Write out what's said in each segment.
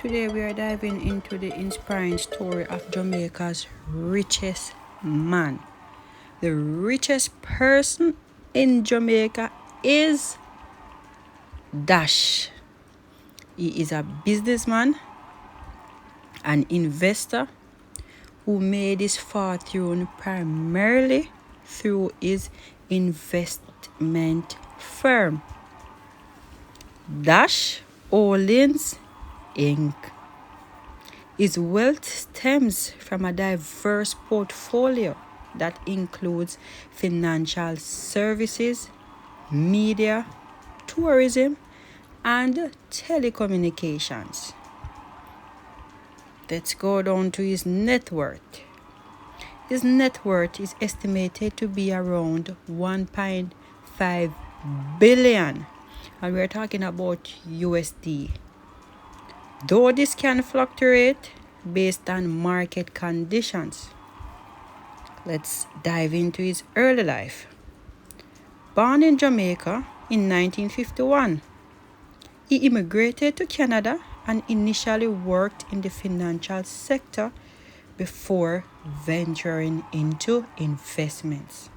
Today we are diving into the inspiring story of Jamaica's richest man. The richest person in Jamaica is Dash. He is a businessman, an investor who made his fortune primarily through his investment firm, Dash Holdings Inc. His wealth stems from a diverse portfolio that includes financial services, media, tourism, and telecommunications. Let's go down to his net worth. His net worth is estimated to be around 1.5 billion, and we're talking about USD. Though this can fluctuate based on market conditions. Let's dive into his early life. Born in Jamaica in 1951, he immigrated to Canada and initially worked in the financial sector before venturing into investments.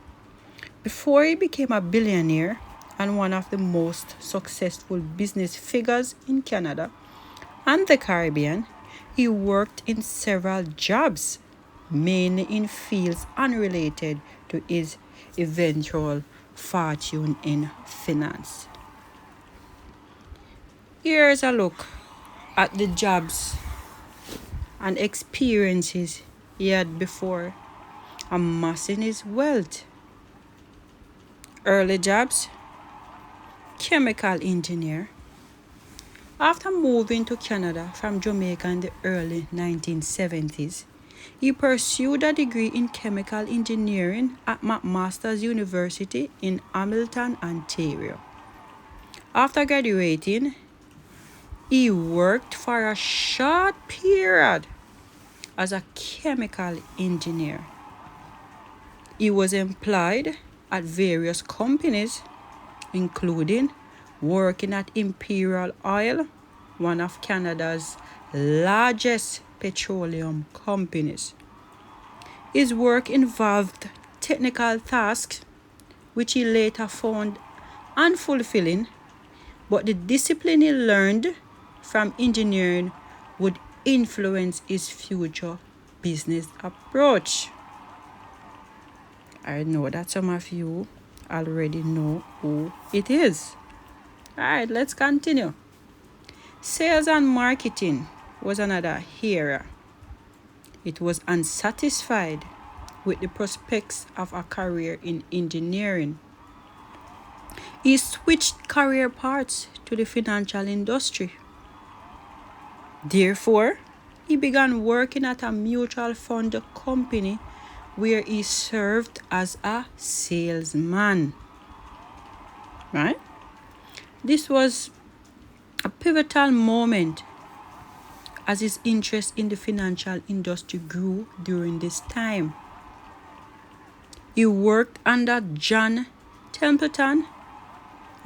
Before he became a billionaire and one of the most successful business figures in Canada and the Caribbean, he worked in several jobs, mainly in fields unrelated to his eventual fortune in finance. Here's a look at the jobs and experiences he had before amassing his wealth. Early jobs: chemical engineer. After moving to Canada from Jamaica in the early 1970s, he pursued a degree in chemical engineering at McMaster's University in Hamilton, Ontario. After graduating, he worked for a short period as a chemical engineer. He was employed at various companies, including working at Imperial Oil, one of Canada's largest petroleum companies. His work involved technical tasks, which he later found unfulfilling, but the discipline he learned from engineering would influence his future business approach. I know that some of you already know who it is. All right, let's continue. Sales and marketing was another area. It was unsatisfied with the prospects of a career in engineering. He switched career paths to the financial industry. Therefore, he began working at a mutual fund company where he served as a salesman. Right? This was a pivotal moment as his interest in the financial industry grew during this time. He worked under John Templeton,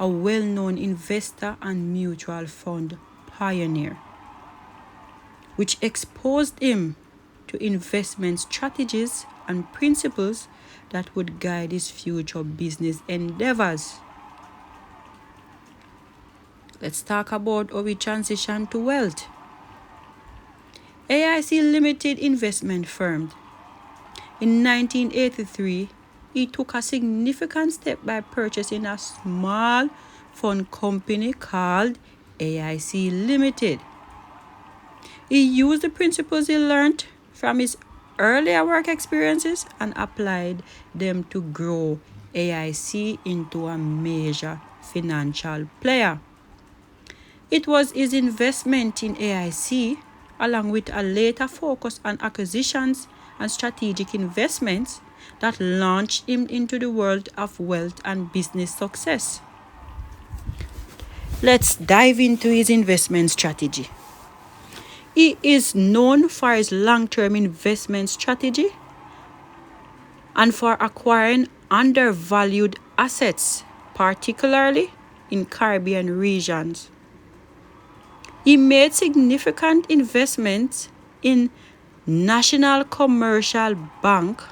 a well-known investor and mutual fund pioneer, which exposed him to investment strategies and principles that would guide his future business endeavors. Let's talk about how we transition to wealth. AIC Limited Investment Firm. In 1983, he took a significant step by purchasing a small fund company called AIC Limited. He used the principles he learned from his earlier work experiences and applied them to grow AIC into a major financial player. It was his investment in AIC, along with a later focus on acquisitions and strategic investments, that launched him into the world of wealth and business success. Let's dive into his investment strategy. He is known for his long-term investment strategy and for acquiring undervalued assets, particularly in Caribbean regions. He made significant investments in National Commercial Bank,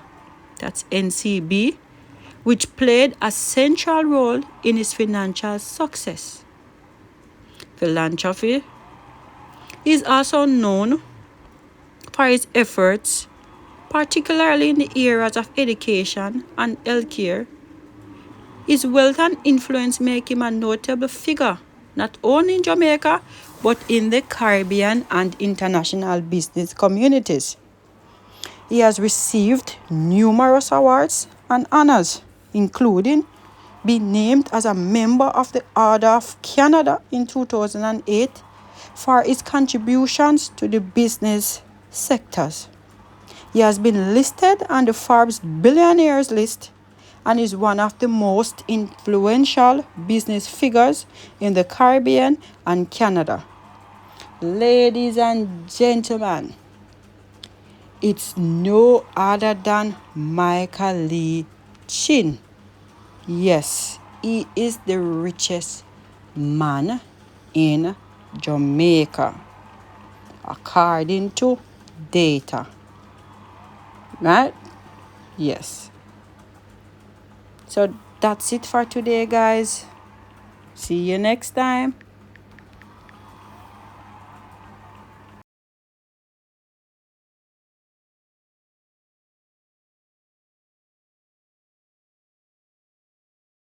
that's NCB, which played a central role in his financial success. Philanthropy. He is also known for his efforts, particularly in the areas of education and healthcare. His wealth and influence make him a notable figure, not only in Jamaica, but in the Caribbean and international business communities. He has received numerous awards and honors, including being named as a member of the Order of Canada in 2008 for his contributions to the business sectors. He has been listed on the Forbes Billionaires list and is one of the most influential business figures in the Caribbean and Canada. Ladies and gentlemen, it's no other than Michael Lee Chin. Yes, he is the richest man in Jamaica, according to data. Right? Yes. So that's it for today, guys. See you next time.